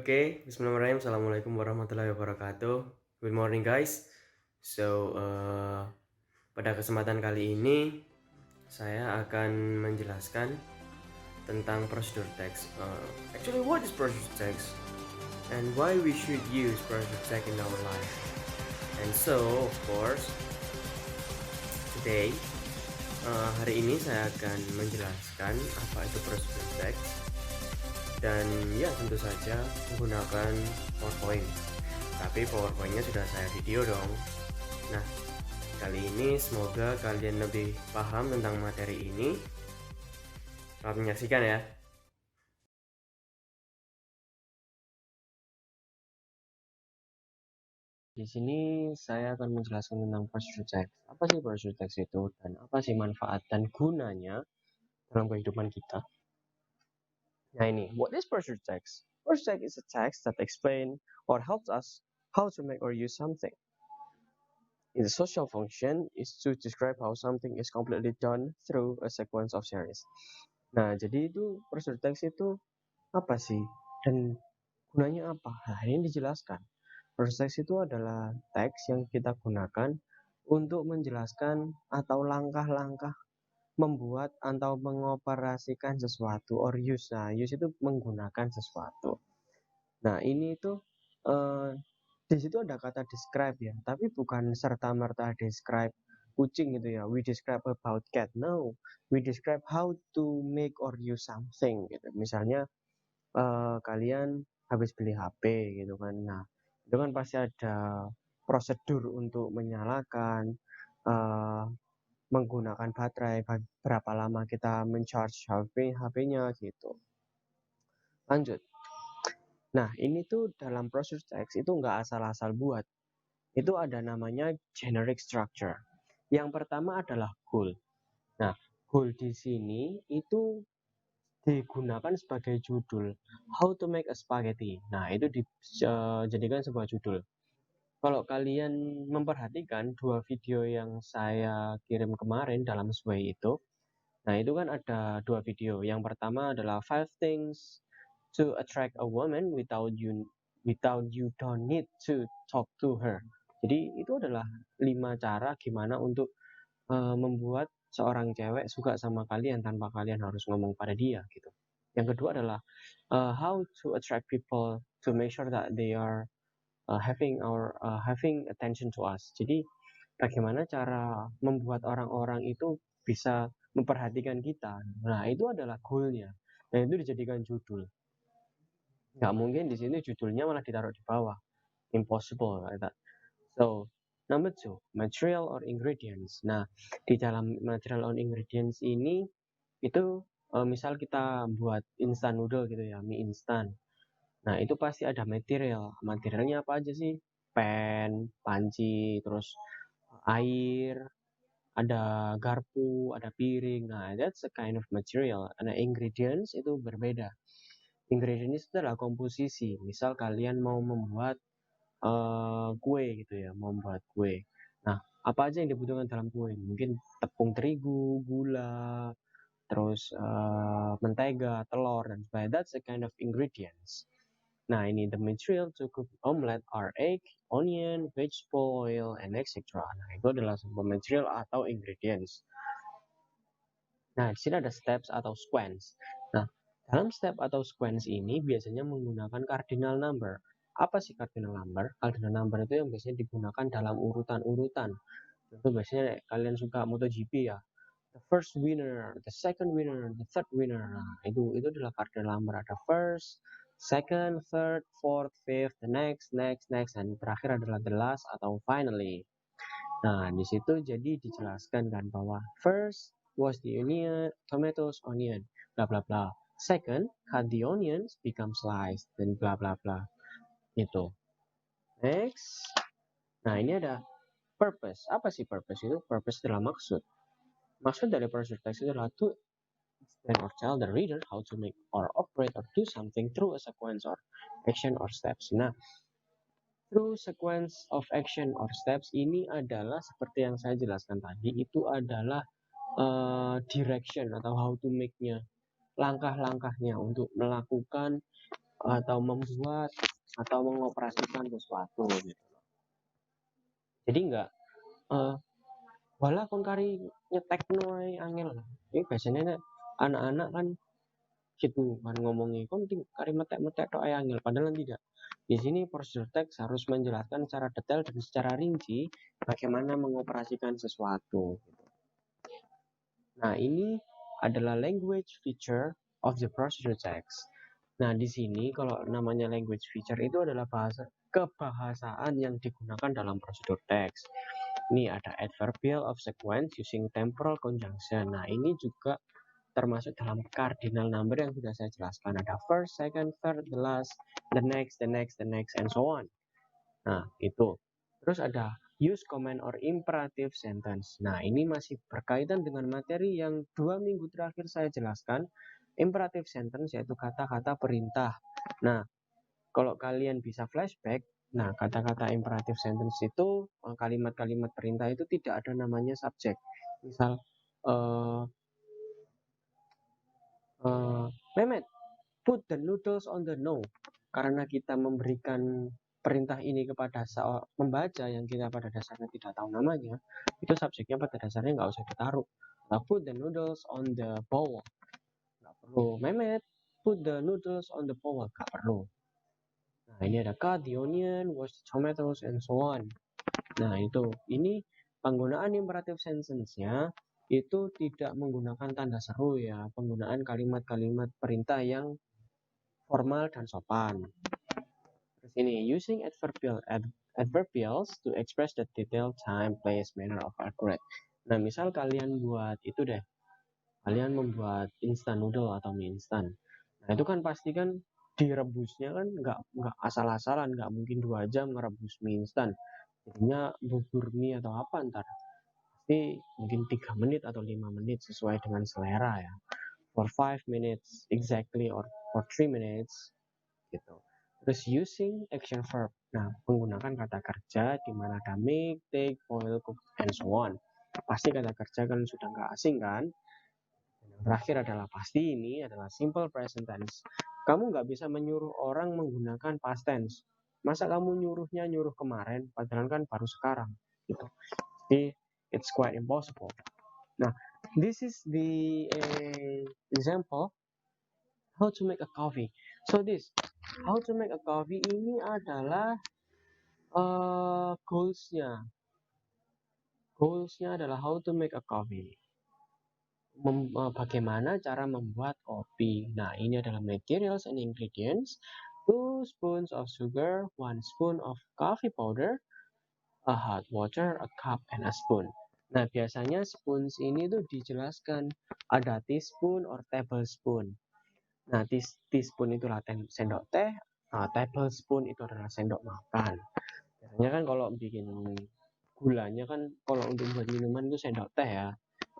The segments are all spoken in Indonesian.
Bismillahirrahmanirrahim. Assalamualaikum warahmatullahi wabarakatuh. Good morning guys. Pada kesempatan kali ini saya akan menjelaskan tentang prosedur text. Actually, what is prosedur text and why we should use prosedur text in our life? And so, of course, today, hari ini saya akan menjelaskan apa itu prosedur text dan ya tentu saja menggunakan PowerPoint. Tapi PowerPointnya sudah saya video dong. Nah, kali ini semoga kalian lebih paham tentang materi ini. Selamat menyaksikan ya. Di sini saya akan menjelaskan tentang prosedur text. Apa sih prosedur text itu dan apa sih manfaat dan gunanya dalam kehidupan kita? Nah ini, what is prosedur text? Prosedur text is a text that explain or helps us how to make or use something. Its social function is to describe how something is completely done through a sequence of series. Nah, jadi itu prosedur text itu apa sih? Dan gunanya apa? Nah, ini dijelaskan. Prosedur text itu adalah teks yang kita gunakan untuk menjelaskan atau langkah-langkah membuat atau mengoperasikan sesuatu or use. Nah, use itu menggunakan sesuatu. Nah, ini itu di situ ada kata describe ya, tapi bukan serta-merta describe kucing gitu ya. We describe about cat. No, we describe how to make or use something gitu. Misalnya kalian habis beli HP gitu kan. Nah, itu kan pasti ada prosedur untuk menyalakan, menggunakan baterai, berapa lama kita mencharge HP-nya gitu. Lanjut. Nah, ini tuh dalam prosedur text itu nggak asal-asal buat. Itu ada namanya generic structure. Yang pertama adalah goal. Nah, goal di sini itu digunakan sebagai judul. How to make a spaghetti. Nah, itu dijadikan sebuah judul. Kalau kalian memperhatikan dua video yang saya kirim kemarin dalam Sway itu, nah itu kan ada dua video. Yang pertama adalah 5 things to attract a woman without you don't need to talk to her. Jadi itu adalah 5 cara gimana untuk membuat seorang cewek suka sama kalian tanpa kalian harus ngomong pada dia gitu. Yang kedua adalah how to attract people to make sure that they are having attention to us. Jadi bagaimana cara membuat orang-orang itu bisa memperhatikan kita. Nah, itu adalah goalnya. Dan itu dijadikan judul. Nggak mungkin di sini judulnya malah ditaruh di bawah. Impossible like that. So, number 2, material or ingredients. Nah, di dalam material or ingredients ini itu misal kita buat instant noodle gitu ya, mie instan. Nah, itu pasti ada material. Materialnya apa aja sih? Pan, panci, terus air, ada garpu, ada piring. Nah, that's a kind of material. Nah, ingredients itu berbeda. Ingredients itu adalah komposisi. Misal kalian mau membuat kue gitu ya, mau membuat kue. Nah, apa aja yang dibutuhkan dalam kue? Mungkin tepung terigu, gula, terus mentega, telur, dan sebagainya. That's a kind of ingredients. Nah, ini the material to cook omelette are egg, onion, vegetable oil, and etc. Nah, itu adalah sebuah material atau ingredients. Nah, di sini ada steps atau sequence. Nah, dalam step atau sequence ini biasanya menggunakan cardinal number. Apa sih cardinal number? Cardinal number itu yang biasanya digunakan dalam urutan-urutan. Itu biasanya kalian suka MotoGP ya. The first winner, the second winner, the third winner. Nah, itu adalah cardinal number. Ada first, second, third, fourth, fifth, the next, dan terakhir adalah the last atau finally. Nah, di situ jadi dijelaskan kan bahwa first was the onion, tomatoes, onion, bla bla bla. Second, cut the onions, become sliced, dan bla bla bla. Itu. Next. Nah, ini ada purpose. Apa sih purpose itu? Purpose adalah maksud. Maksud dari prosedur text itu adalah to explain or tell the reader how to make or operate or do something through a sequence or action or steps. Nah, through sequence of action or steps ini adalah seperti yang saya jelaskan tadi, itu adalah direction atau how to make-nya, langkah-langkahnya untuk melakukan atau membuat atau mengoperasikan sesuatu gitu. Jadi enggak wala kon kari nyetekno angel. Ini biasanya anak-anak kan gitu kan ngomongnya kon kari metek-metek tok angel, padahal tidak. Di sini prosedur text harus menjelaskan secara detail dan secara rinci bagaimana mengoperasikan sesuatu. Nah, ini adalah language feature of the procedure text. Nah, di sini kalau namanya language feature itu adalah kebahasaan yang digunakan dalam prosedur text. Ini ada adverbial of sequence using temporal conjunction. Nah, ini juga termasuk dalam cardinal number yang sudah saya jelaskan. Ada first, second, third, the last, the next, and so on. Nah, itu. Terus ada use command or imperative sentence. Nah, ini masih berkaitan dengan materi yang 2 minggu terakhir saya jelaskan. Imperative sentence yaitu kata-kata perintah. Nah, kalau kalian bisa flashback, nah kata-kata imperative sentence itu kalimat-kalimat perintah itu tidak ada namanya subjek. Misal Mehmet, put the noodles on the no. Karena kita memberikan perintah ini kepada pembaca yang kita pada dasarnya tidak tahu namanya, itu subjeknya pada dasarnya nggak usah ditaruh. Nah, put the noodles on the bowl. Nggak perlu. Mehmet, put the noodles on the bowl. Nggak perlu. Nah, ini ada cut the onion, wash the tomatoes, and so on. Nah, itu. Ini penggunaan imperative sentence-nya itu tidak menggunakan tanda seru ya. Penggunaan kalimat-kalimat perintah yang formal dan sopan. Terus ini, using adverbials to express the detail, time, place, manner of accurate. Nah, misal kalian buat itu deh. Kalian membuat instant noodle atau mie instan. Nah, itu kan pasti kan direbusnya kan nggak asal-asalan, nggak mungkin 2 jam merebus mie instan. Jadinya bubur mie atau apa ntar. Pasti mungkin 3 menit atau 5 menit sesuai dengan selera ya. For 5 minutes exactly or for 3 minutes gitu. Terus using action verb. Nah, menggunakan kata kerja di mana ada make, take, boil, cook, and so on. Pasti kata kerja kan sudah nggak asing kan? Yang terakhir adalah pasti ini adalah simple present tense. Kamu nggak bisa menyuruh orang menggunakan past tense. Masa kamu nyuruh kemarin, padahal kan baru sekarang. Gitu. Jadi, it's quite impossible. Nah, this is the example how to make a coffee. So this how to make a coffee ini adalah goalsnya adalah how to make a coffee. Bagaimana cara membuat kopi. Nah, ini adalah materials and ingredients. 2 spoons of sugar, 1 spoon of coffee powder, a hot water, a cup, and a spoon. Nah, biasanya spoons ini tuh dijelaskan ada teaspoon or tablespoon. Nah, teaspoon itu laten sendok teh, tablespoon itu adalah sendok makan. Biasanya kan kalau bikin gulanya kan kalau untuk buat minuman itu sendok teh ya.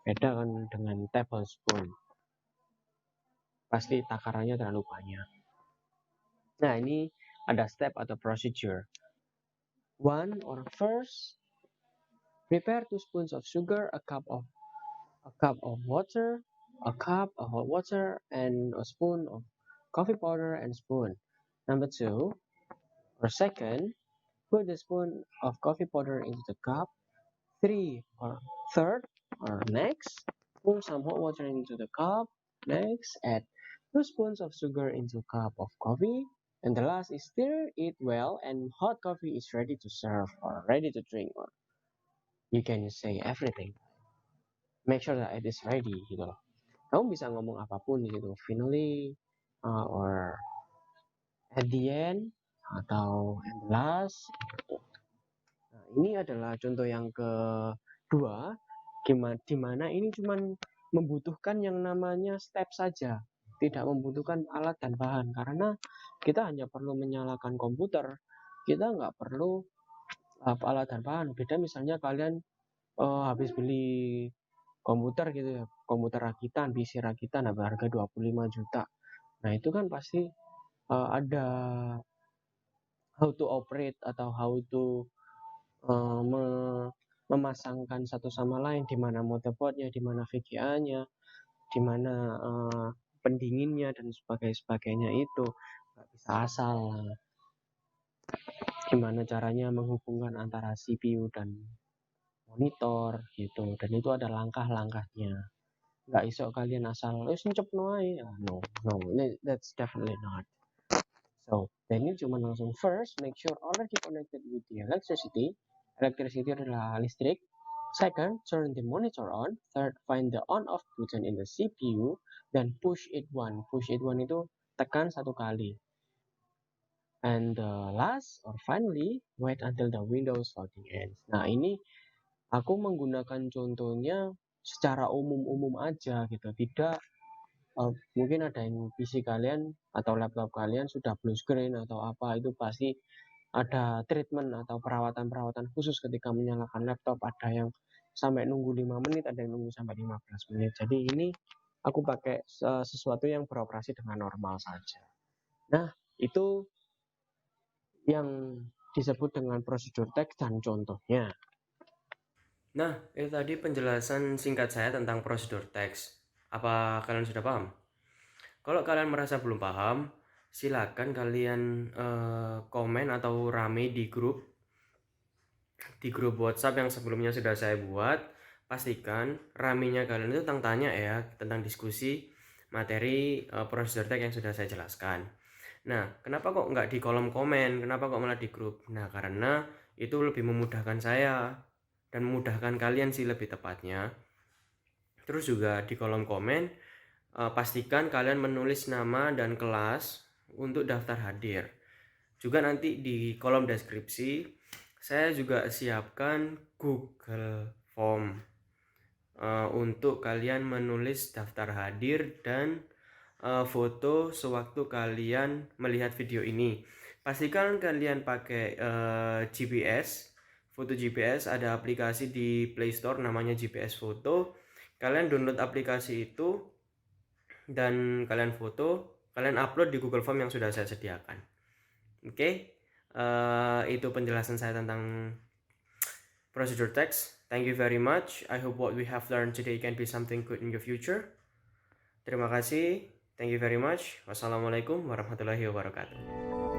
Beda kan dengan tablespoon. Pasti takarannya terlalu banyak. Nah, ini ada step atau procedure. 1 or first, prepare 2 spoons of sugar, a cup of water, a cup of hot water, and a spoon of coffee powder and spoon. Number 2, or second, put the spoon of coffee powder into the cup. 3 or third, or next, pour some hot water into the cup. Next, add 2 spoons of sugar into a cup of coffee. And the last is stir it well and hot coffee is ready to serve or ready to drink. Or you can say everything. Make sure that it is ready gitu loh. Kamu bisa ngomong apapun gitu. Finally, or at the end, atau at the last gitu. Nah, ini adalah contoh yang kedua, dimana ini cuma membutuhkan yang namanya step saja, tidak membutuhkan alat dan bahan, karena kita hanya perlu menyalakan komputer, kita nggak perlu alat dan bahan. Beda misalnya kalian habis beli komputer gitu ya, komputer rakitan, PC rakitan harga 25 juta. Nah, itu kan pasti ada how to operate atau how to memasangkan satu sama lain, di mana motherboardnya, di mana VGA-nya, di mana pendinginnya dan sebagainya itu. nggak bisa asal. Gimana caranya menghubungkan antara CPU dan monitor gitu, dan itu ada langkah-langkahnya. Nggak iso kalian asal cepno ae. No, that's definitely not. So then ini cuma langsung, first make sure already connected with the electricity. Electricity adalah listrik. Second, turn the monitor on. Third, find the on off button in the CPU. Then push it one itu tekan satu kali. And the last or finally, wait until the Windows loading ends. Nah, ini aku menggunakan contohnya secara umum-umum aja gitu. Tidak mungkin ada yang PC kalian atau laptop kalian sudah blue screen atau apa, itu pasti ada treatment atau perawatan-perawatan khusus ketika menyalakan laptop. Ada yang sampai nunggu 5 menit, ada yang nunggu sampai 15 menit. Jadi ini aku pakai sesuatu yang beroperasi dengan normal saja. Nah, itu yang disebut dengan prosedur teks dan contohnya. Nah, itu tadi penjelasan singkat saya tentang prosedur teks. Apa kalian sudah paham? Kalau kalian merasa belum paham, silakan kalian komen atau rame di grup WhatsApp yang sebelumnya sudah saya buat. Pastikan ramenya kalian itu tanya ya, tentang diskusi materi prosedur teks yang sudah saya jelaskan. Nah, kenapa kok nggak di kolom komen? Kenapa kok malah di grup? Nah, karena itu lebih memudahkan saya dan memudahkan kalian sih lebih tepatnya. Terus juga di kolom komen pastikan kalian menulis nama dan kelas untuk daftar hadir. Juga nanti di kolom deskripsi saya juga siapkan Google Form untuk kalian menulis daftar hadir dan foto sewaktu kalian melihat video ini. Pastikan kalian pakai GPS, foto GPS. Ada aplikasi di Play Store namanya GPS Foto. Kalian download aplikasi itu dan kalian foto, kalian upload di Google Form yang sudah saya sediakan. Oke, itu penjelasan saya tentang procedure text. Thank you very much. I hope what we have learned today can be something good in the future. Terima kasih. Thank you very much. Wassalamualaikum warahmatullahi wabarakatuh.